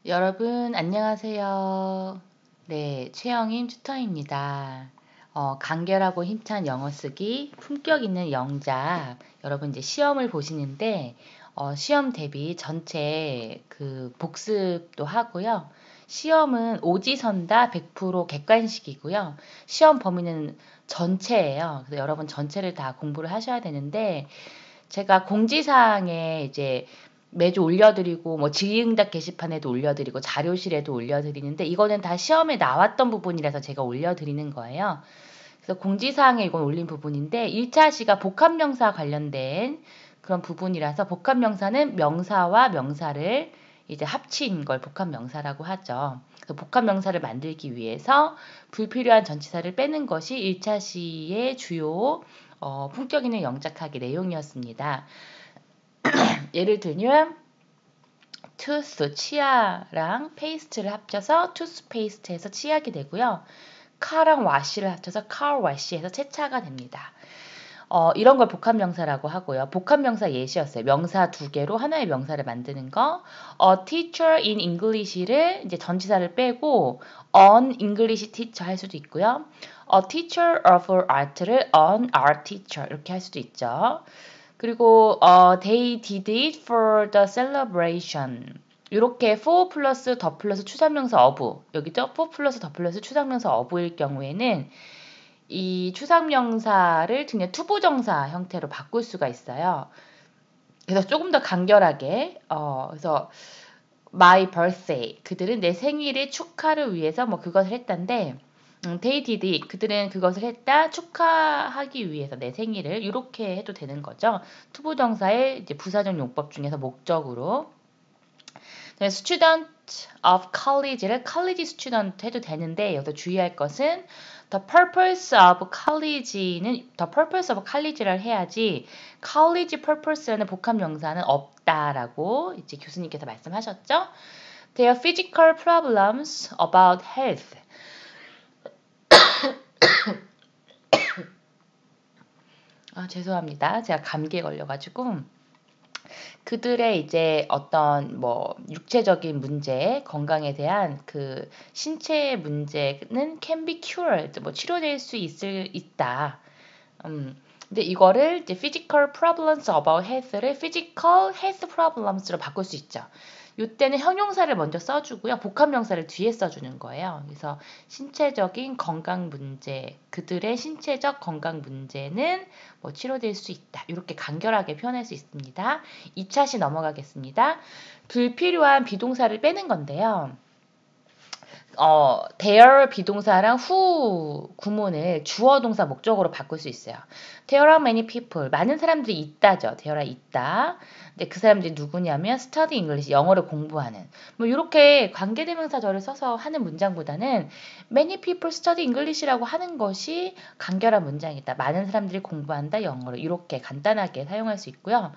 여러분, 안녕하세요. 네, 최영임 튜터입니다. 간결하고 힘찬 영어 쓰기, 품격 있는 영작. 여러분 이제 시험을 보시는데, 시험 대비 전체 그 복습도 하고요. 시험은 오지선다 100% 객관식이고요. 시험 범위는 전체예요. 그래서 여러분 전체를 다 공부를 하셔야 되는데, 제가 공지사항에 이제 매주 올려드리고 뭐 질의응답 게시판에도 올려드리고 자료실에도 올려드리는데 이거는 다 시험에 나왔던 부분이라서 제가 올려드리는 거예요. 그래서 공지사항에 이건 올린 부분인데 1차 시가 복합명사 관련된 그런 부분이라서 복합명사는 명사와 명사를 이제 합친 걸 복합명사라고 하죠. 그래서 복합명사를 만들기 위해서 불필요한 전치사를 빼는 것이 1차 시의 주요 품격 있는 영작하기 내용이었습니다. 예를 들면 tooth, 치아랑 페이스트를 합쳐서 toothpaste해서 치약이 되고요. car랑 wash를 합쳐서 car wash해서 세차가 됩니다. 이런 걸 복합명사라고 하고요. 복합명사 예시였어요. 명사 두 개로 하나의 명사를 만드는 거. A teacher in English를 이제 전치사를 빼고 an English teacher 할 수도 있고요. A teacher of art를 an art teacher 이렇게 할 수도 있죠. 그리고 they did it for the celebration. 이렇게 for 플러스 더 플러스 추상명사 of 여기죠? for 플러스 더 플러스 추상명사 of일 경우에는 이 추상명사를 그냥 투부정사 형태로 바꿀 수가 있어요. 그래서 조금 더 간결하게 그래서 my birthday 그들은 내 생일의 축하를 위해서 뭐 그것을 했단데 they did it 그들은 그것을 했다 축하하기 위해서 내 생일을 이렇게 해도 되는 거죠. 투부정사의 이제 부사적 용법 중에서 목적으로 student of college를 college student 해도 되는데 여기서 주의할 것은 the purpose of college는 the purpose of college를 해야지 college purpose라는 복합명사는 없다라고 이제 교수님께서 말씀하셨죠. Their physical problems about health. 죄송합니다. 제가 감기에 걸려가지고 그들의 이제 어떤 뭐 육체적인 문제, 건강에 대한 그 신체 문제는 can be cured, 뭐 치료될 수 있다. 근데 이거를 이제 physical problems about health를 physical health problems로 바꿀 수 있죠. 이때는 형용사를 먼저 써주고요. 복합명사를 뒤에 써주는 거예요. 그래서 신체적인 건강 문제, 그들의 신체적 건강 문제는 뭐 치료될 수 있다. 이렇게 간결하게 표현할 수 있습니다. 2차 시 넘어가겠습니다. 불필요한 비동사를 빼는 건데요. there 비동사랑 who 구문을 주어 동사 목적으로 바꿀 수 있어요. There are many people. 많은 사람들이 있다죠. There are 있다. 근데 그 사람들이 누구냐면 study English, 영어를 공부하는. 뭐 이렇게 관계대명사절을 써서 하는 문장보다는 many people study English라고 하는 것이 간결한 문장이다. 많은 사람들이 공부한다 영어를. 이렇게 간단하게 사용할 수 있고요.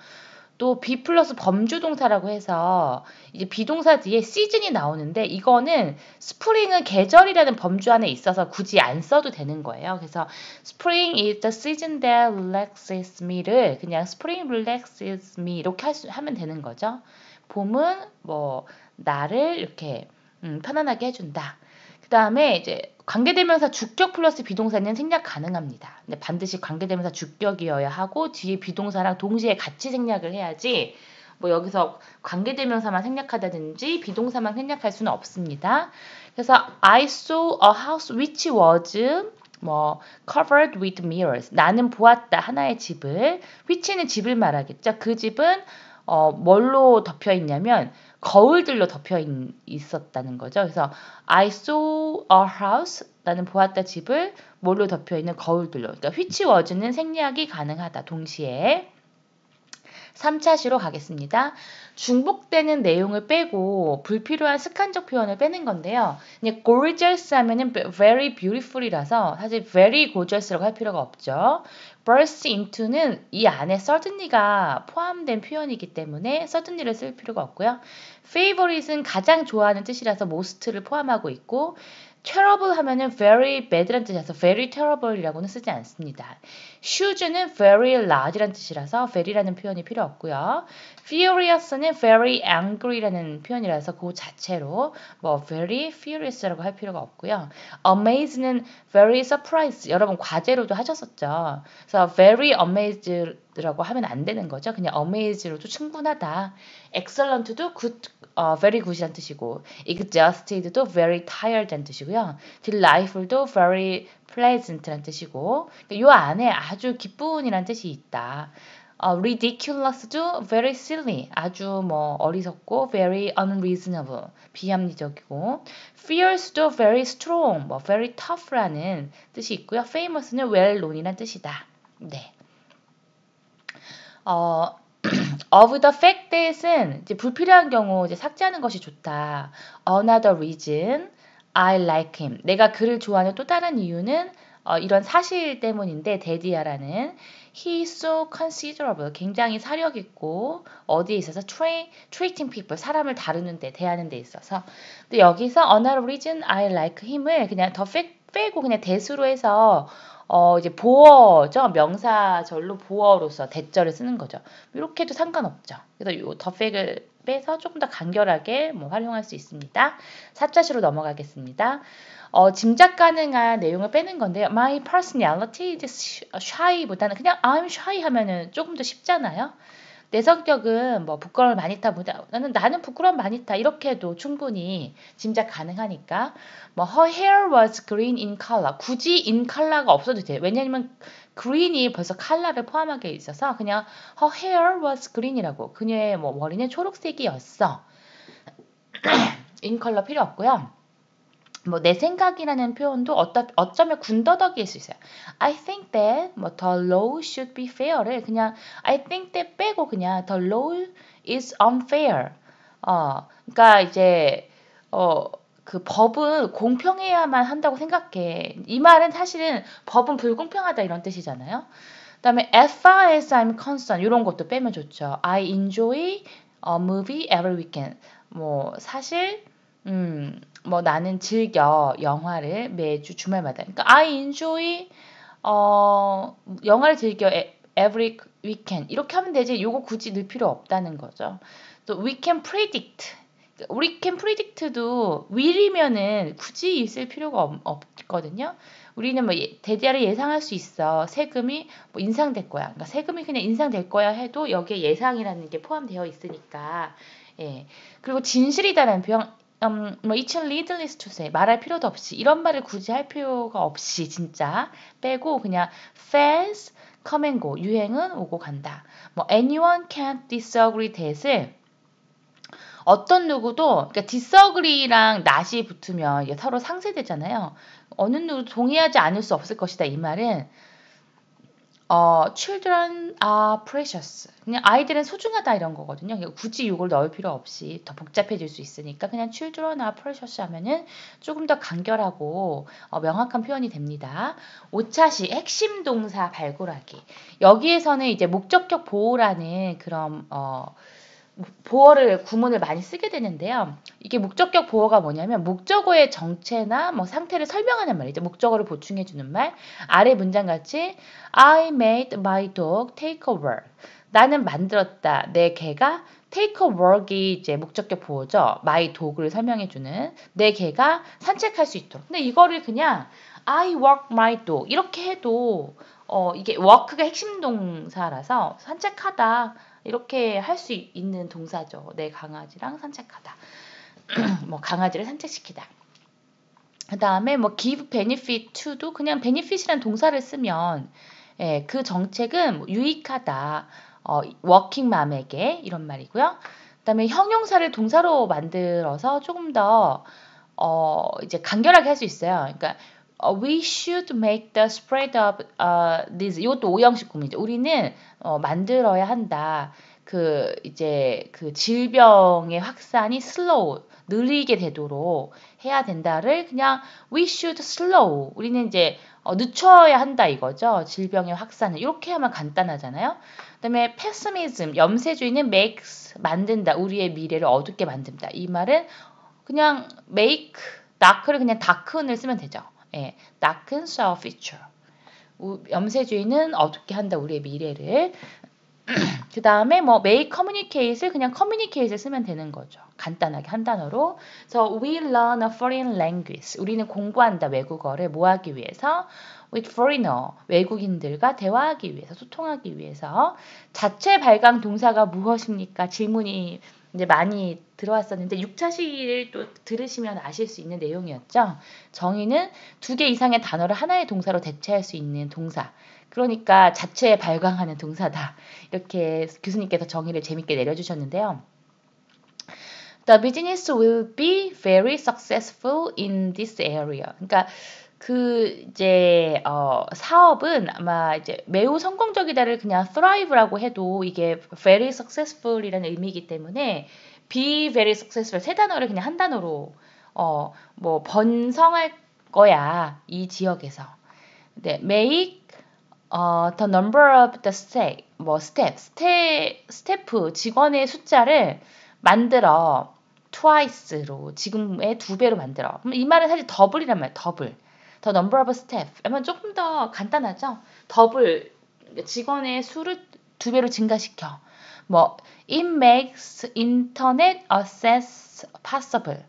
또 be 플러스 범주동사라고 해서 이제 비동사 뒤에 season이 나오는데 이거는 spring은 계절이라는 범주 안에 있어서 굳이 안 써도 되는 거예요. 그래서 spring is the season that relaxes me를 그냥 spring relaxes me 이렇게 하면 되는 거죠. 봄은 뭐 나를 이렇게 편안하게 해준다. 그 다음에 이제 관계대명사 주격 플러스 비동사는 생략 가능합니다. 근데 반드시 관계대명사 주격이어야 하고 뒤에 비동사랑 동시에 같이 생략을 해야지 뭐 여기서 관계대명사만 생략하다든지 비동사만 생략할 수는 없습니다. 그래서 I saw a house which was 뭐 covered with mirrors. 나는 보았다 하나의 집을 which는 집을 말하겠죠. 그 집은 뭘로 덮여 있냐면 거울들로 덮여 있었다는 거죠. 그래서 I saw a house 나는 보았다 집을 뭘로 덮여 있는 거울들로. 그러니까 which was는 생략이 가능하다. 동시에 3차 시로 가겠습니다. 중복되는 내용을 빼고 불필요한 습관적 표현을 빼는 건데요. 그냥 gorgeous 하면은 very beautiful이라서 사실 very gorgeous라고 할 필요가 없죠. burst into는 이 안에 suddenly가 포함된 표현이기 때문에 suddenly를 쓸 필요가 없고요. favorite은 가장 좋아하는 뜻이라서 most를 포함하고 있고 terrible 하면은 very bad란 뜻이라서 very terrible이라고는 쓰지 않습니다. huge는 very large란 뜻이라서 very라는 표현이 필요 없고요. furious는 very angry라는 표현이라서 그 자체로 뭐 very furious라고 할 필요가 없고요. amaze는 very surprised. 여러분 과제로도 하셨었죠. 그래서 very amazed라고 하면 안 되는 거죠. 그냥 amazed로도 충분하다. excellent도 good, very good이란 뜻이고 exhausted도 very tired란 뜻이고요. delightful도 very pleasant란 뜻이고 이 안에 아주 기쁜이란 뜻이 있다. ridiculous도 very silly, 아주 뭐 어리석고 very unreasonable, 비합리적이고 fierce도 very strong, 뭐 very tough라는 뜻이 있고요. famous는 well known이란 뜻이다. 네. of the fact that은 이제 불필요한 경우 이제 삭제하는 것이 좋다. Another reason I like him. 내가 그를 좋아하는 또 다른 이유는 이런 사실 때문인데 데디아라는 He is so considerable. 굉장히 사력 있고 어디에 있어서 treating people. 사람을 다루는 데 대하는 데 있어서. 근데 여기서 Another reason I like him을 그냥 더 빼고 그냥 대수로 해서 이제 보어죠. 명사절로 보어로서 대절을 쓰는 거죠. 이렇게 해도 상관없죠. 그래서 요 더 팩을 빼서 조금 더 간결하게 뭐 활용할 수 있습니다. 4자시로 넘어가겠습니다. 짐작 가능한 내용을 빼는 건데요. My personality is shy보다는 그냥 I'm shy 하면은 조금 더 쉽잖아요. 내 성격은 뭐 부끄러움을 많이 타보다 나는 부끄러움 많이 타 이렇게 해도 충분히 짐작 가능하니까 뭐 her hair was green in color 굳이 in color가 없어도 돼요. 왜냐하면 green이 벌써 컬러를 포함하게 있어서 그냥 her hair was green이라고 그녀의 뭐 머리는 초록색이었어. in color 필요 없고요. 뭐 내 생각이라는 표현도 어쩌면 군더더기일 수 있어요. I think that 뭐 the law should be fair를 그냥 I think that 빼고 그냥 the law is unfair. 그러니까 이제 그 법은 공평해야만 한다고 생각해. 이 말은 사실은 법은 불공평하다 이런 뜻이잖아요. 그다음에 as far as I'm concerned 이런 것도 빼면 좋죠. I enjoy a movie every weekend. 뭐 사실 뭐 나는 즐겨 영화를 매주 주말마다. 그러니까 I enjoy 영화를 즐겨 every weekend. 이렇게 하면 되지. 요거 굳이 넣을 필요 없다는 거죠. 또 we can predict. we can predict도 will이면은 굳이 있을 필요가 없거든요. 우리는 뭐 대디아를 예상할 수 있어. 세금이 뭐 인상될 거야. 그러니까 세금이 그냥 인상될 거야 해도 여기에 예상이라는 게 포함되어 있으니까. 예. 그리고 진실이다라는 표현 뭐 it needless to say 말할 필요도 없이 이런 말을 굳이 할 필요가 없이 진짜 빼고 그냥 fads come and go 유행은 오고 간다. 뭐 anyone can't disagree that을 어떤 누구도 그러니까 disagree랑 not이 붙으면 이게 서로 상쇄되잖아요. 어느 누구도 동의하지 않을 수 없을 것이다. 이 말은 children are precious. 그냥 아이들은 소중하다 이런 거거든요. 굳이 이걸 넣을 필요 없이 더 복잡해질 수 있으니까 그냥 children are precious 하면은 조금 더 간결하고 명확한 표현이 됩니다. 5차시 핵심 동사 발굴하기. 여기에서는 이제 목적격 보호라는 그런 보어를 구문을 많이 쓰게 되는데요. 이게 목적격 보어가 뭐냐면 목적어의 정체나 뭐 상태를 설명하는 말이죠. 목적어를 보충해 주는 말. 아래 문장 같이 I made my dog take a walk. 나는 만들었다. 내 개가 take a walk이 이제 목적격 보어죠. my dog를 설명해 주는 내 개가 산책할 수 있도록. 근데 이거를 그냥 I walk my dog 이렇게 해도 이게 walk가 핵심 동사라서 산책하다 이렇게 할 수 있는 동사죠. 내 강아지랑 산책하다. 뭐 강아지를 산책시키다. 그 다음에 뭐 give benefit to도 그냥 benefit이란 동사를 쓰면 그 정책은 뭐 유익하다. working mom에게 이런 말이고요. 그 다음에 형용사를 동사로 만들어서 조금 더 이제 간결하게 할 수 있어요. 그러니까 we should make the spread of this. 이것도 오형식 구문이죠. 우리는 만들어야 한다. 이제 그 질병의 확산이 slow, 느리게 되도록 해야 된다를 그냥 we should slow. 우리는 이제 늦춰야 한다 이거죠. 질병의 확산을. 이렇게 하면 간단하잖아요. 그다음에 pessimism, 염세주의는 makes, 만든다. 우리의 미래를 어둡게 만든다. 이 말은 그냥 make dark를 그냥 darken을 쓰면 되죠. 예, darken our future. 염세주의는 어둡게 한다 우리의 미래를. 그 다음에 뭐 make communicate을 그냥 communicate을 쓰면 되는 거죠. 간단하게 한 단어로. 그래서 we learn a foreign language. 우리는 공부한다 외국어를 뭐 하기 위해서? with foreigner. 외국인들과 대화하기 위해서, 소통하기 위해서. 자체 발광 동사가 무엇입니까? 질문이 이제 많이 들어왔었는데 6차 시를 또 들으시면 아실 수 있는 내용이었죠. 정의는 2개 이상의 단어를 하나의 동사로 대체할 수 있는 동사. 그러니까 자체 발광하는 동사다. 이렇게 교수님께서 정의를 재밌게 내려주셨는데요. The business will be very successful in this area. 그러니까 사업은 아마 이제 매우 성공적이다를 그냥 thrive라고 해도 이게 very successful이라는 의미이기 때문에 be very successful 세 단어를 그냥 한 단어로 뭐 번성할 거야 이 지역에서. 네, make the number of the 스태프 직원의 숫자를 만들어 twice로 지금의 2배로 만들어. 그럼 이 말은 사실 더블이란 말이에요. 더블. The number of staff. 하면 조금 더 간단하죠. 더블 직원의 수를 2배로 증가시켜. 뭐 it makes internet access possible.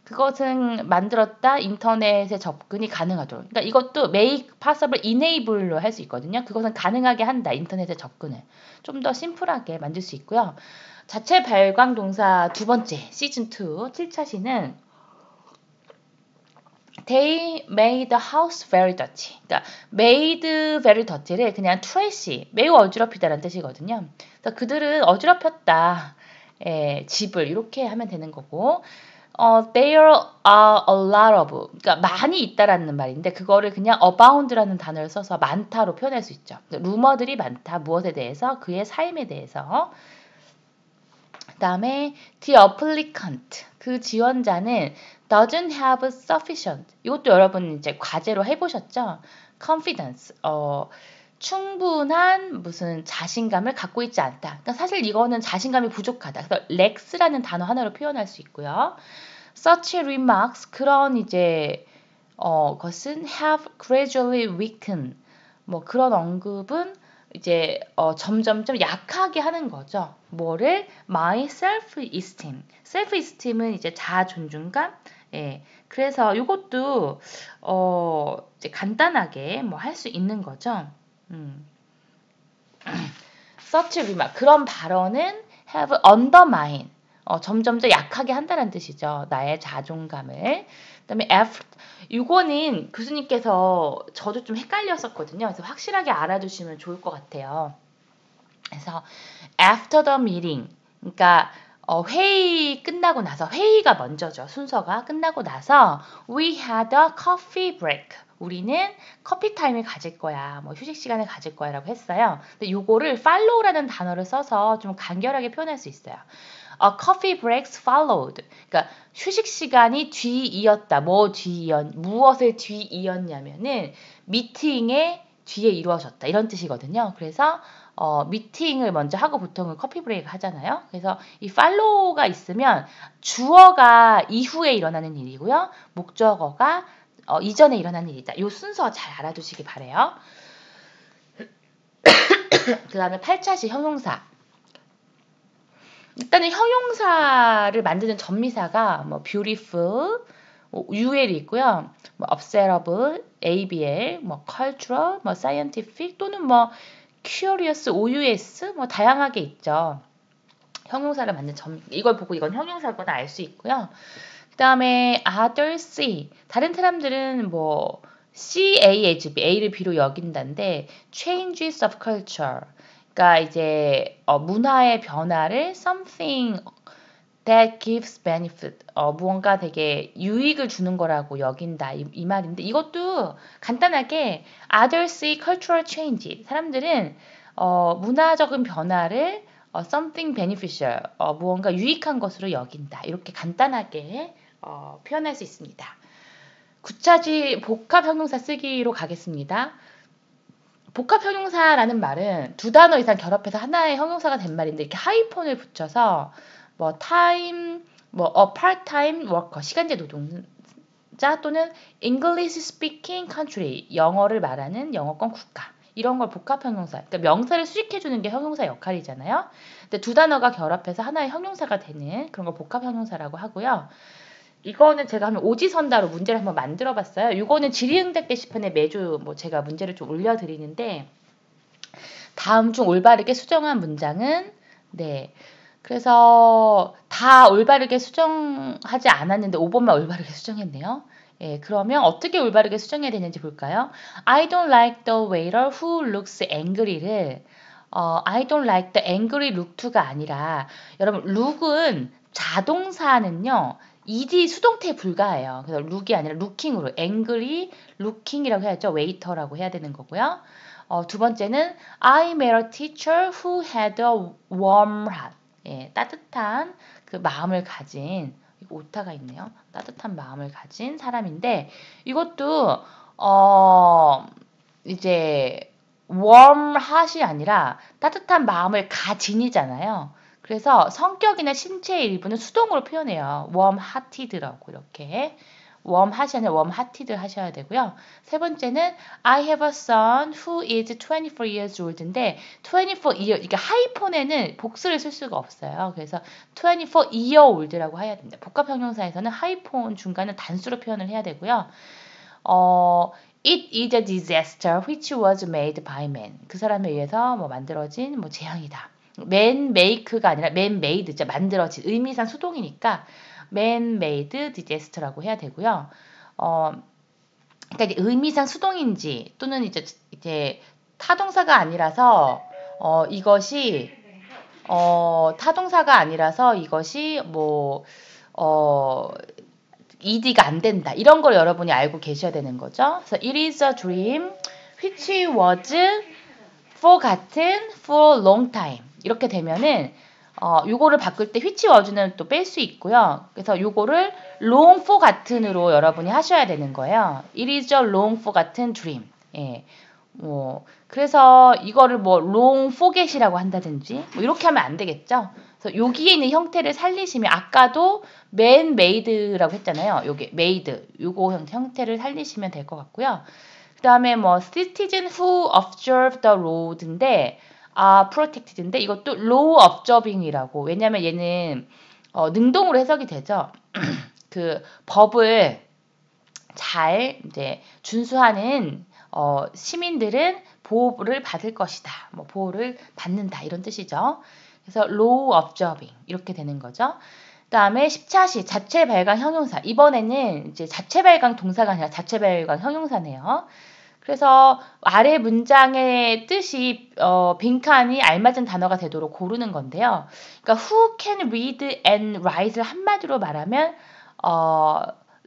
그것은 만들었다 인터넷에 접근이 가능하도록. 그러니까 이것도 make possible enable로 할 수 있거든요. 그것은 가능하게 한다. 인터넷에 접근을. 좀 더 심플하게 만들 수 있고요. 자체 발광 동사 두 번째 시즌 2 7차 시는 They made the house very dirty. 그러니까 made very dirty를 그냥 trashy, 매우 어지럽히다라는 뜻이거든요. 그래서 그들은 어지럽혔다. 집을 이렇게 하면 되는 거고 there are a lot of 그러니까 많이 있다라는 말인데 그거를 그냥 abound라는 단어를 써서 많다로 표현할 수 있죠. 루머들이 많다. 무엇에 대해서? 그의 삶에 대해서. 그 다음에 the applicant 그 지원자는 doesn't have sufficient 이것도 여러분 이제 과제로 해보셨죠? confidence 충분한 무슨 자신감을 갖고 있지 않다. 그러니까 사실 이거는 자신감이 부족하다. 그래서 lex라는 단어 하나로 표현할 수 있고요. such remarks 그런 이제 것은 have gradually weakened 뭐 그런 언급은 이제 점점점 약하게 하는 거죠. 뭐를? My self-esteem. self-esteem은 이제 자아 존중감. 예. 그래서 이것도 이제 간단하게 뭐 할 수 있는 거죠. such remark 그런 발언은 have undermine 점점점 약하게 한다는 뜻이죠. 나의 자존감을. 그다음에 after 이거는 교수님께서 저도 좀 헷갈렸었거든요. 그래서 확실하게 알아두시면 좋을 것 같아요. 그래서 after the meeting 그러니까 회의 끝나고 나서 회의가 먼저죠. 순서가 끝나고 나서 we had a coffee break. 우리는 커피 타임을 가질 거야. 뭐 휴식 시간을 가질 거야라고 했어요. 근데 요거를 follow라는 단어를 써서 좀 간결하게 표현할 수 있어요. A coffee breaks followed. 그러니까 휴식 시간이 뒤이었다. 무엇을 뒤이었냐면은 미팅의 뒤에 이루어졌다. 이런 뜻이거든요. 그래서 미팅을 먼저 하고 보통은 커피 브레이크 하잖아요. 그래서 이 follow가 있으면 주어가 이후에 일어나는 일이고요. 목적어가 이전에 일어나는 일이다. 이 순서 잘 알아두시기 바래요. 그 다음에 8차시 형용사. 일단은 형용사를 만드는 전미사가 뭐 beautiful, ul이 있고요. 뭐 observable, abl, 뭐 cultural, 뭐 scientific 또는 뭐 curious, ous 뭐 다양하게 있죠. 형용사를 만든 이걸 보고 이건 형용사구나 알 수 있고요. 그 다음에 others, 다른 사람들은 뭐 C, A, H, B, A를 B로 여긴다는데 changes of culture 그러니까 이제 문화의 변화를 something that gives benefit 무언가 되게 유익을 주는 거라고 여긴다 이 말인데 이것도 간단하게 others see cultural change 사람들은 문화적인 변화를 something beneficial 무언가 유익한 것으로 여긴다 이렇게 간단하게 표현할 수 있습니다. 9차지 복합 형용사 쓰기로 가겠습니다. 복합 형용사라는 말은 두 단어 이상 결합해서 하나의 형용사가 된 말인데 이렇게 하이폰을 붙여서 뭐 time, 뭐 a part-time worker, 시간제 자 또는 English speaking country, 영어를 말하는 영어권 국가. 이런 걸 복합형용사, 그러니까 명사를 수식해주는 게 형용사 역할이잖아요. 근데 두 단어가 결합해서 하나의 형용사가 되는 그런 걸 복합형용사라고 하고요. 이거는 제가 한번 오지선다로 문제를 한번 만들어 봤어요. 이거는 질의응답 게시판에 매주 뭐 제가 문제를 좀 올려드리는데, 다음 중 올바르게 수정한 문장은, 네. 그래서 다 올바르게 수정하지 않았는데 5번만 올바르게 수정했네요. 예, 그러면 어떻게 올바르게 수정해야 되는지 볼까요? I don't like the waiter who looks angry를 I don't like the angry look to가 아니라, 여러분 look은 자동사는요 ed 수동태 불가해요. 그래서 look이 아니라 looking으로 angry looking이라고 해야죠. waiter라고 해야 되는 거고요. 두 번째는 I met a teacher who had a warm heart. 예, 따뜻한 그 마음을 가진, 이거 오타가 있네요. 따뜻한 마음을 가진 사람인데, 이것도 이제 warm heart이 아니라 따뜻한 마음을 가진이잖아요. 그래서 성격이나 신체의 일부는 수동으로 표현해요. warm hearted라고 이렇게. warm heart이 아니라 warm hearted 하셔야 되고요. 세 번째는 I have a son who is 24 years old인데 24 year, 이게 하이폰에는 복수를 쓸 수가 없어요. 그래서 24 year old라고 해야 됩니다. 복합형용사에서는 하이폰 중간은 단수로 표현을 해야 되고요. It is a disaster which was made by man. 그 사람에 의해서 뭐 만들어진 뭐 재앙이다. man make가 아니라 man made죠. 만들어진, 의미상 수동이니까 man made disaster라고 해야 되고요. 그러니까 이제 의미상 수동인지 또는 이제 타동사가 아니라서 이것이 타동사가 아니라서 이것이 뭐 ed가 안 된다. 이런 걸 여러분이 알고 계셔야 되는 거죠. 그래서 it is a dream which was forgotten for a long time. 이렇게 되면은 요거를 바꿀 때 which was는 또 뺄 수 있고요. 그래서 요거를 long forgotten으로 여러분이 하셔야 되는 거예요. It is a long forgotten dream. 예. 그래서 이거를 뭐 long forget이라고 한다든지 뭐 이렇게 하면 안 되겠죠. 그래서 여기에 있는 형태를 살리시면, 아까도 man made라고 했잖아요. 요게 made, 요거 형태를 살리시면 될 것 같고요. 그 다음에 뭐 citizen who observe the road인데 protected인데 이것도 law observing이라고. 왜냐면 얘는 능동으로 해석이 되죠. 그 법을 잘 이제 준수하는 시민들은 보호를 받을 것이다. 뭐 보호를 받는다, 이런 뜻이죠. 그래서 law observing 이렇게 되는 거죠. 그다음에 10차시 자체 발광 형용사. 이번에는 이제 자체 발광 동사가 아니라 자체 발광 형용사네요. 그래서 아래 문장의 뜻이 빈칸이 알맞은 단어가 되도록 고르는 건데요. 그러니까 who can read and write를 한마디로 말하면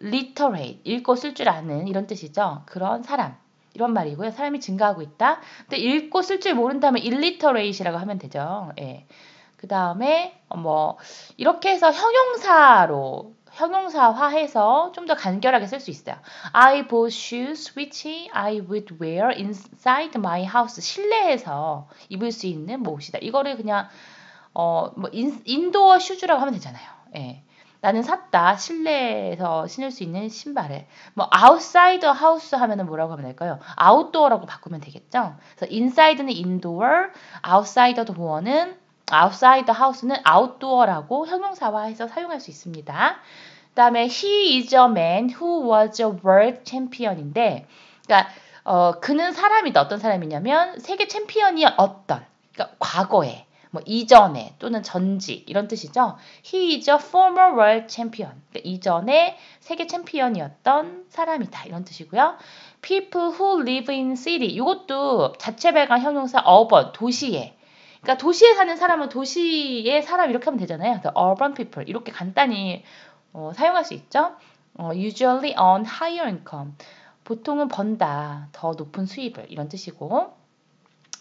literate, 읽고 쓸 줄 아는, 이런 뜻이죠. 그런 사람, 이런 말이고요. 사람이 증가하고 있다. 근데 읽고 쓸 줄 모른다면 illiterate이라고 하면 되죠. 예. 그 다음에 뭐 이렇게 해서 형용사화해서 좀 더 간결하게 쓸 수 있어요. I bought shoes which I would wear inside my house. 실내에서 입을 수 있는 옷이다. 이거를 그냥 뭐 인도어 슈즈라고 하면 되잖아요. 예. 나는 샀다. 실내에서 신을 수 있는 신발을. 뭐 outside house 하면은 뭐라고 하면 될까요? outdoor라고 바꾸면 되겠죠. 그래서 inside는 indoor, outside the house는 outdoor라고 형용사화해서 사용할 수 있습니다. 그 다음에 he is a man who was a world champion인데, 그러니까 그는 사람이다. 어떤 사람이냐면 세계 챔피언이었던, 그러니까 과거에, 뭐 이전에 또는 전직, 이런 뜻이죠. He is a former world champion. 그러니까 이전에 세계 챔피언이었던 사람이다, 이런 뜻이고요. People who live in city. 이것도 자체 발광 형용사 urban, 도시에. 그러니까 도시에 사는 사람은 도시의 사람 이렇게 하면 되잖아요. 그래서 urban people 이렇게 간단히 사용할 수 있죠. usually earn higher income. 보통은 번다, 더 높은 수입을, 이런 뜻이고.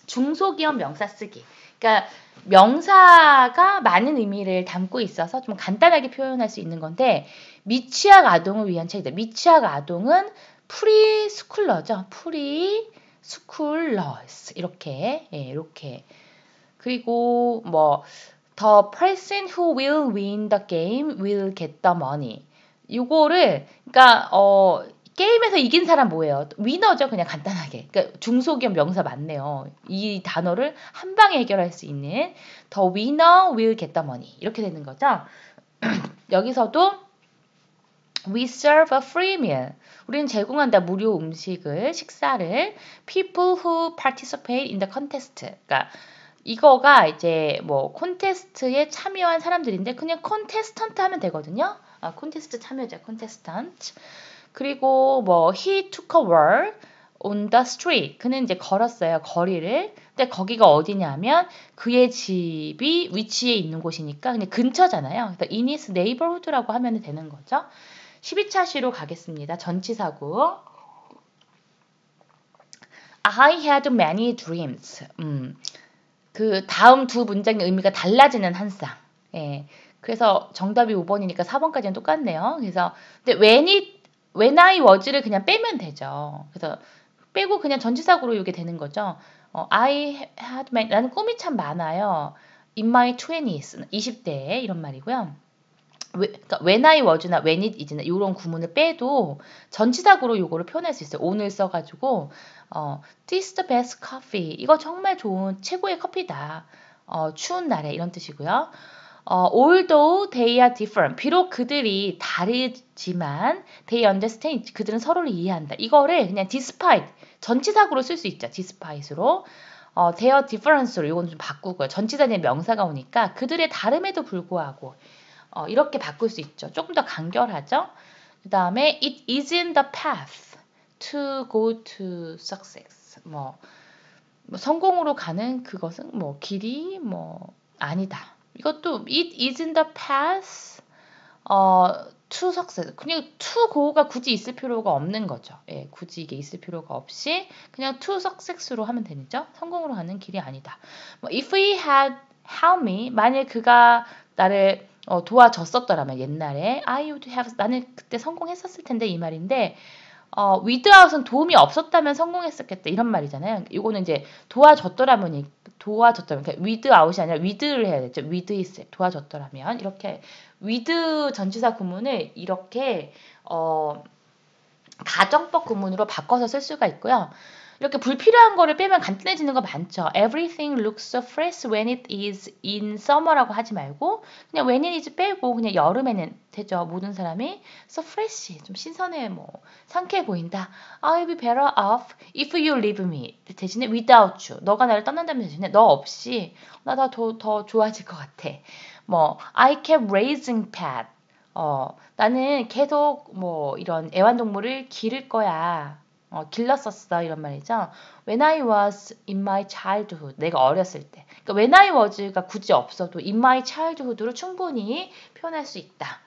중소기업 명사 쓰기. 그러니까 명사가 많은 의미를 담고 있어서 좀 간단하게 표현할 수 있는 건데, 미취학 아동을 위한 책이다. 미취학 아동은 프리스쿨러죠. 프리스쿨러스 이렇게, 예, 이렇게. 그리고 뭐 the person who will win the game will get the money. 요거를 그러니까 게임에서 이긴 사람 뭐예요? 위너죠. 그냥 간단하게. 그러니까 중소기업 명사 맞네요. 이 단어를 한 방에 해결할 수 있는 The winner will get the money. 이렇게 되는 거죠. 여기서도 We serve a free meal. 우리는 제공한다 무료 음식을, 식사를 people who participate in the contest. 그러니까 이거가 이제 뭐 콘테스트에 참여한 사람들인데 그냥 콘테스턴트 하면 되거든요. 콘테스트 참여자, 콘테스턴트. 그리고 뭐 he took a walk on the street. 그는 이제 걸었어요. 거리를. 근데 거기가 어디냐면 그의 집이 위치해 있는 곳이니까 그냥 근처잖아요. 그래서 in his neighborhood라고 하면 되는 거죠. 12차 시로 가겠습니다. 전치사구. I had many dreams. 그 다음 두 문장의 의미가 달라지는 한 쌍. 예. 그래서 정답이 5번이니까 4번까지는 똑같네요. 그래서 근데 when I was를 그냥 빼면 되죠. 그래서 빼고 그냥 전치사구로 이게 되는 거죠. 나는 꿈이 참 많아요. In my 20s, 20대에 이런 말이고요. 그러니까 when I was나 when it is나 이런 구문을 빼도 전치사구로 요거를 표현할 수 있어요. 오늘 써가지고 this the best coffee. 이거 정말 좋은 최고의 커피다. 추운 날에 이런 뜻이고요. although they are different. 비록 그들이 다르지만 they understand. 그들은 서로를 이해한다. 이거를 그냥 despite 전치사구로 쓸 수 있죠. despite로. their difference로 이건 좀 바꾸고요. 전치사의 명사가 오니까 그들의 다름에도 불구하고 이렇게 바꿀 수 있죠. 조금 더 간결하죠. 그 다음에 it isn't the path to go to success. 뭐 성공으로 가는 그것은 뭐 길이 뭐 아니다. 이것도 it isn't the path to success. 그냥 to go가 굳이 있을 필요가 없는 거죠. 예, 굳이 이게 있을 필요가 없이 그냥 to success로 하면 되죠. 성공으로 가는 길이 아니다. 뭐 if he had helped me, 만일 그가 나를 도와줬었더라면 옛날에 I would have 나는 그때 성공했었을 텐데 이 말인데 without은 도움이 없었다면 성공했었겠다 이런 말이잖아요. 이거는 이제 도와줬더라면 그러니까 without이 아니라 with를 해야 되죠. with is 도와줬더라면 이렇게 with 전치사 구문을 이렇게 가정법 구문으로 바꿔서 쓸 수가 있고요. 이렇게 불필요한 거를 빼면 간단해지는 거 많죠. Everything looks so fresh when it is in summer라고 하지 말고 그냥 when it is 빼고 그냥 여름에는 되죠. 모든 사람이 so fresh, 좀 신선해, 뭐 상쾌해 보인다. I'll be better off if you leave me. 대신에 without you. 너가 나를 떠난다면 대신에 너 없이 나 더 좋아질 것 같아. 뭐 I kept raising pet. 나는 계속 뭐 이런 애완동물을 기를 거야. 길렀었어 이런 말이죠. When I was in my childhood, 내가 어렸을 때. 그러니까 when I was가 굳이 없어도 in my childhood로 충분히 표현할 수 있다.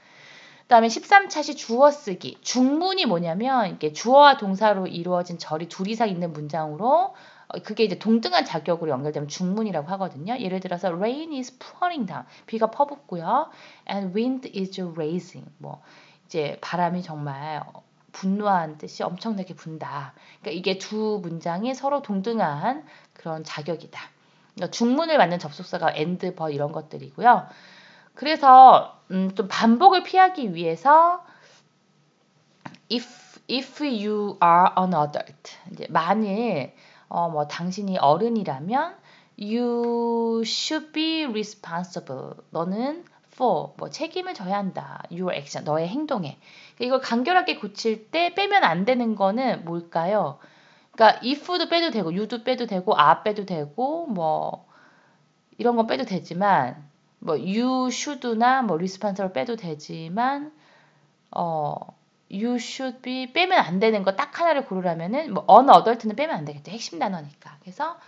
그다음에 13차시 주어 쓰기. 중문이 뭐냐면 이게 주어와 동사로 이루어진 절이 둘 이상 있는 문장으로 그게 이제 동등한 자격으로 연결되면 중문이라고 하거든요. 예를 들어서 rain is pouring down. 비가 퍼붓고요. And wind is rising. 뭐 이제 바람이 정말 분노한 뜻이 엄청나게 분다. 그러니까 이게 두 문장이 서로 동등한 그런 자격이다. 그러니까 중문을 맞는 접속사가 and, but 이런 것들이고요. 그래서 좀 반복을 피하기 위해서 if you are an adult, 이제 만일 뭐 당신이 어른이라면 you should be responsible. 너는 for 뭐 책임을 져야 한다. your action, 너의 행동에. 이걸 간결하게 고칠 때 빼면 안 되는 거는 뭘까요? 그러니까 if도 빼도 되고 you도 빼도 되고 are 빼도 되고 뭐 이런 건 빼도 되지만 뭐 you should나 뭐 responsible 빼도 되지만 you should be 빼면 안 되는 거 딱 하나를 고르라면은 뭐 an adult는 빼면 안 되겠죠. 핵심 단어니까. 그래서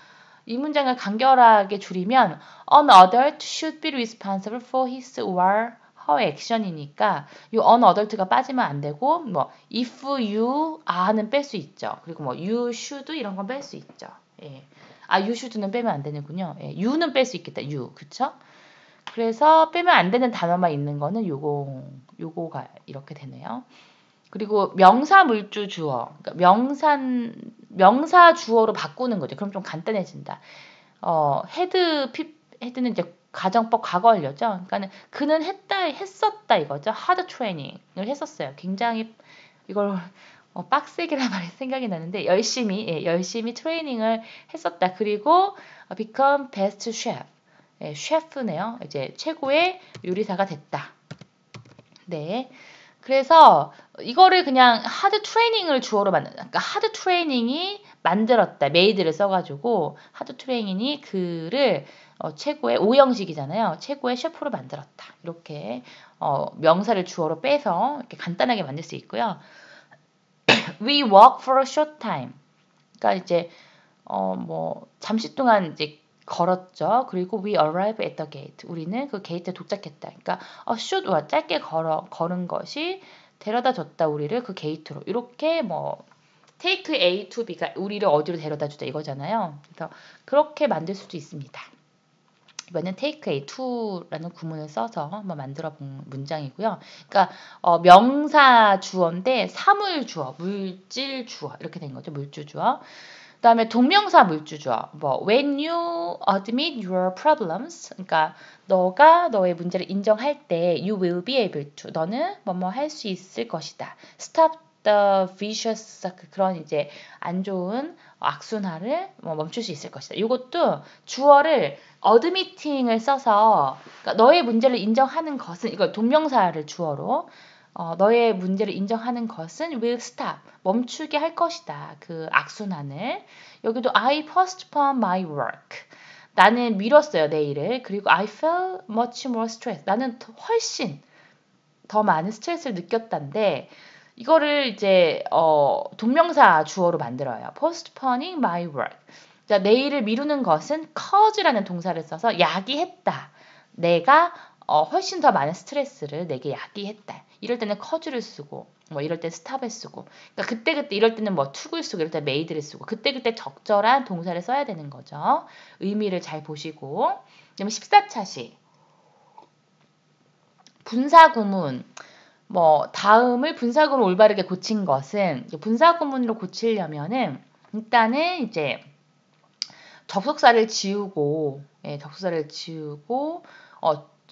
이 문장을 간결하게 줄이면 an adult should be responsible for his or her action이니까 이 an adult가 빠지면 안 되고 뭐 if you are는 뺄 수 있죠. 그리고 뭐 you should 이런 건 뺄 수 있죠. 예. you should는 빼면 안 되는군요. 예. you는 뺄 수 있겠다. you. 그쵸? 그래서 빼면 안 되는 단어만 있는 거는 요거가 이렇게 되네요. 그리고 명사 물주 주어. 그러니까 명사 주어로 바꾸는 거죠. 그럼 좀 간단해진다. 헤드는 이제 가정법 과거 완료죠. 그러니까는 그는 했었다 이거죠. hard training을 했었어요. 굉장히 이걸 빡세게라 말이 생각이 나는데 열심히 트레이닝을 했었다. 그리고 become best chef. 셰프네요. 이제 최고의 요리사가 됐다. 네. 그래서 이거를 그냥 하드 트레이닝을 주어로 그러니까 하드 트레이닝이 만들었다. 메이드를 써가지고 하드 트레이닝이 그를 최고의 오형식이잖아요. 최고의 셰프로 만들었다. 이렇게 명사를 주어로 빼서 이렇게 간단하게 만들 수 있고요. We walk for a short time. 그러니까 이제 잠시 동안 이제 걸었죠. 그리고 we arrive at the gate. 우리는 그 게이트에 도착했다. 그러니까 should 짧게 걸은 것이 데려다 줬다. 우리를 그 게이트로. 이렇게 take A to B가 우리를 어디로 데려다 주다 이거잖아요. 그래서 그렇게 만들 수도 있습니다. 이번엔 take A to라는 구문을 써서 한번 만들어 본 문장이고요. 그러니까 명사 주어인데 사물 주어, 물질 주어 이렇게 된 거죠. 물주 주어. 그 다음에 동명사 물주 주어. when you admit your problems. 그러니까 너가 너의 문제를 인정할 때 you will be able to. 너는 뭐뭐 할 수 있을 것이다. stop the vicious cycle. 그런 이제 안 좋은 악순환을 멈출 수 있을 것이다. 이것도 주어를 admitting을 써서 그러니까 너의 문제를 인정하는 것은 이거 동명사를 주어로 너의 문제를 인정하는 것은 will stop, 멈추게 할 것이다. 그 악순환을. 여기도 I postponed my work. 나는 미뤘어요, 내 일을. 그리고 I felt much more stressed. 나는 훨씬 더 많은 스트레스를 느꼈단데 이거를 이제 동명사 주어로 만들어요. postponing my work. 자, 내 일을 미루는 것은 cause라는 동사를 써서 야기했다. 내가 훨씬 더 많은 스트레스를 내게 야기했다. 이럴 때는 cause를 쓰고 이럴 때 stop을 쓰고 그러니까 그때 이럴 때는 to를 쓰고 이럴 때 made를 쓰고 그때 적절한 동사를 써야 되는 거죠. 의미를 잘 보시고 그다음에 14차시 분사구문 다음을 분사구문 올바르게 고친 것은 분사구문으로 고치려면은 일단은 이제 접속사를 지우고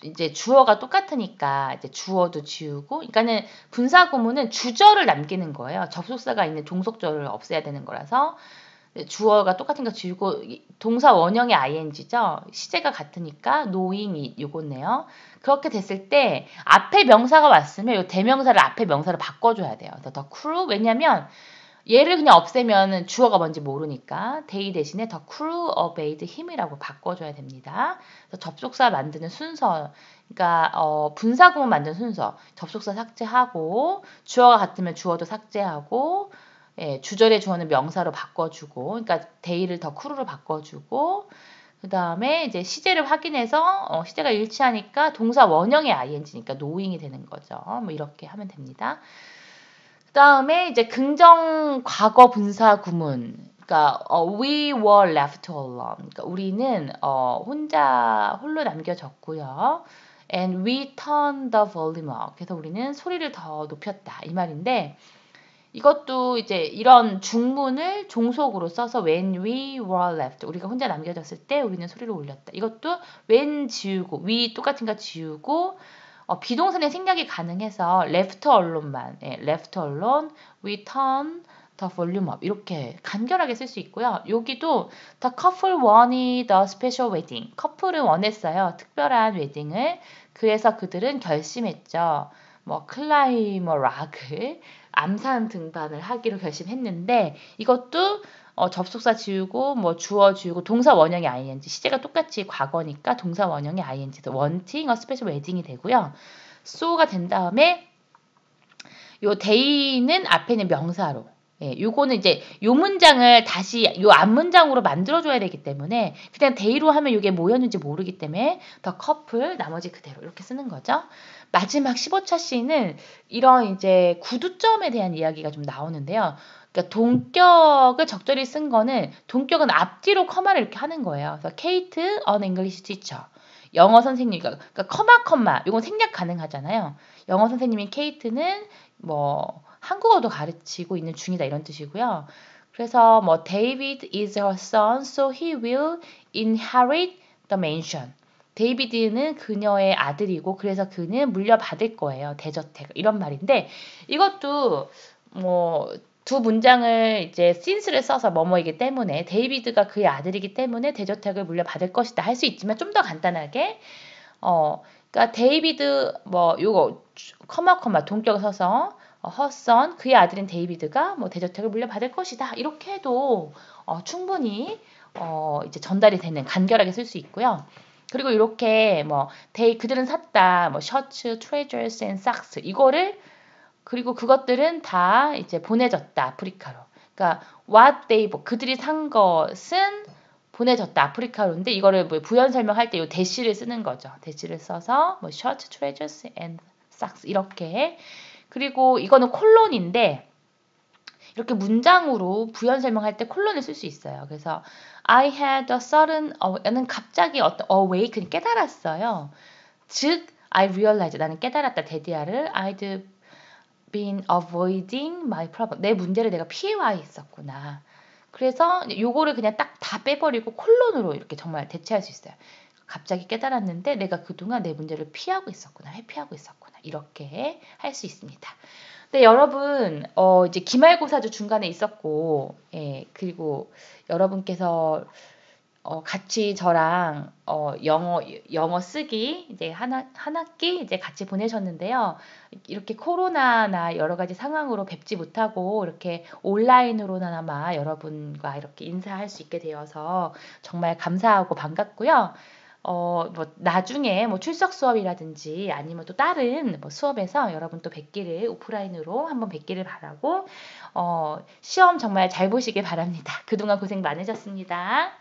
이제 주어가 똑같으니까 이제 주어도 지우고 그러니까는 분사구문은 주절을 남기는 거예요. 접속사가 있는 종속절을 없애야 되는 거라서 주어가 똑같은 거 지우고 동사 원형의 ing죠. 시제가 같으니까 knowing이 요거네요. 그렇게 됐을 때 앞에 명사가 왔으면 요 대명사를 앞에 명사로 바꿔줘야 돼요. the crew 왜냐면 얘를 그냥 없애면 주어가 뭔지 모르니까 they 대신에 the crew obeyed him이라고 바꿔줘야 됩니다. 그래서 접속사 만드는 순서 그러니까 분사구문 만드는 순서 접속사 삭제하고 주어가 같으면 주어도 삭제하고 주절의 주어는 명사로 바꿔주고 그러니까 they를 the crew로 바꿔주고 그 다음에 이제 시제를 확인해서 시제가 일치하니까 동사 원형의 ing니까 knowing이 되는 거죠. 이렇게 하면 됩니다. 그 다음에 이제 긍정 과거 분사 구문. 그러니까 we were left alone. 그러니까 우리는 홀로 남겨졌고요. And we turned the volume up. 그래서 우리는 소리를 더 높였다. 이 말인데 이것도 이제 이런 중문을 종속으로 써서 when we were left. 우리가 혼자 남겨졌을 때 우리는 소리를 올렸다. 이것도 when 지우고 we 똑같은 거 지우고 비동사는 생략이 가능해서 left alone만 left alone, we turn the volume up 이렇게 간결하게 쓸 수 있고요. 여기도 the couple wanted a special wedding. 커플은 원했어요. 특별한 웨딩을. 그래서 그들은 결심했죠. 클라이머 락을 암산 등반을 하기로 결심했는데 이것도 접속사 지우고 주어 지우고 동사 원형의 ing 시제가 똑같이 과거니까 동사 원형의 ing wanting a special wedding이 되고요. so가 된 다음에 요 day는 앞에 있는 명사로 요거는 이제 요 문장을 다시 요 앞문장으로 만들어줘야 되기 때문에 그냥 day로 하면 이게 뭐였는지 모르기 때문에 the couple 나머지 그대로 이렇게 쓰는 거죠. 마지막 15차 C는 이런 이제 구두점에 대한 이야기가 좀 나오는데요. 그러니까 동격을 적절히 쓴 거는 동격은 앞뒤로 커마를 이렇게 하는 거예요. 그래서 Kate, an English teacher. 영어 선생님, 그러니까 커마, 이건 생략 가능하잖아요. 영어 선생님인 케이트는 한국어도 가르치고 있는 중이다 이런 뜻이고요. 그래서 David is her son, so he will inherit the mansion. 데이비드는 그녀의 아들이고 그래서 그는 물려받을 거예요. 대저택 이런 말인데 이것도 뭐 두 문장을 이제 since를 써서 뭐뭐이기 때문에 데이비드가 그의 아들이기 때문에 대저택을 물려받을 것이다 할 수 있지만 좀 더 간단하게 그러니까 데이비드 뭐 요거 커마 동격을 써서 허선 그의 아들인 데이비드가 뭐 대저택을 물려받을 것이다 이렇게 해도 충분히 이제 전달이 되는 간결하게 쓸 수 있고요. 그리고 이렇게 뭐 그들은 샀다 뭐 셔츠, treasures and socks 이거를 그리고 그것들은 다 이제 보내졌다 아프리카로. 그러니까 what they bought 그들이 산 것은 보내졌다 아프리카로인데 이거를 뭐 부연 설명할 때 이 대시를 쓰는 거죠. 대시를 써서 뭐 short treasures and socks 이렇게 그리고 이거는 콜론인데 이렇게 문장으로 부연 설명할 때 콜론을 쓸 수 있어요. 그래서 I had a sudden 나는 갑자기 어떤 awaken 깨달았어요. 즉 I realized 나는 깨달았다 데디아를 I'd been avoiding my problem 내 문제를 내가 피해와 있었구나. 그래서 요거를 그냥 딱 다 빼버리고 콜론으로 이렇게 정말 대체할 수 있어요. 갑자기 깨달았는데 내가 그동안 내 문제를 피하고 있었구나. 회피하고 있었구나. 이렇게 할 수 있습니다. 네, 여러분, 이제 기말고사도 중간에 있었고, 예, 그리고 여러분께서 같이 저랑 영어 쓰기 이제 한 학기 이제 같이 보내셨는데요. 이렇게 코로나나 여러 가지 상황으로 뵙지 못하고 이렇게 온라인으로나마 여러분과 이렇게 인사할 수 있게 되어서 정말 감사하고 반갑고요. 뭐 나중에 뭐 출석 수업이라든지 아니면 또 다른 뭐 수업에서 여러분 또 뵙기를 오프라인으로 한번 뵙기를 바라고 시험 정말 잘 보시길 바랍니다. 그동안 고생 많으셨습니다.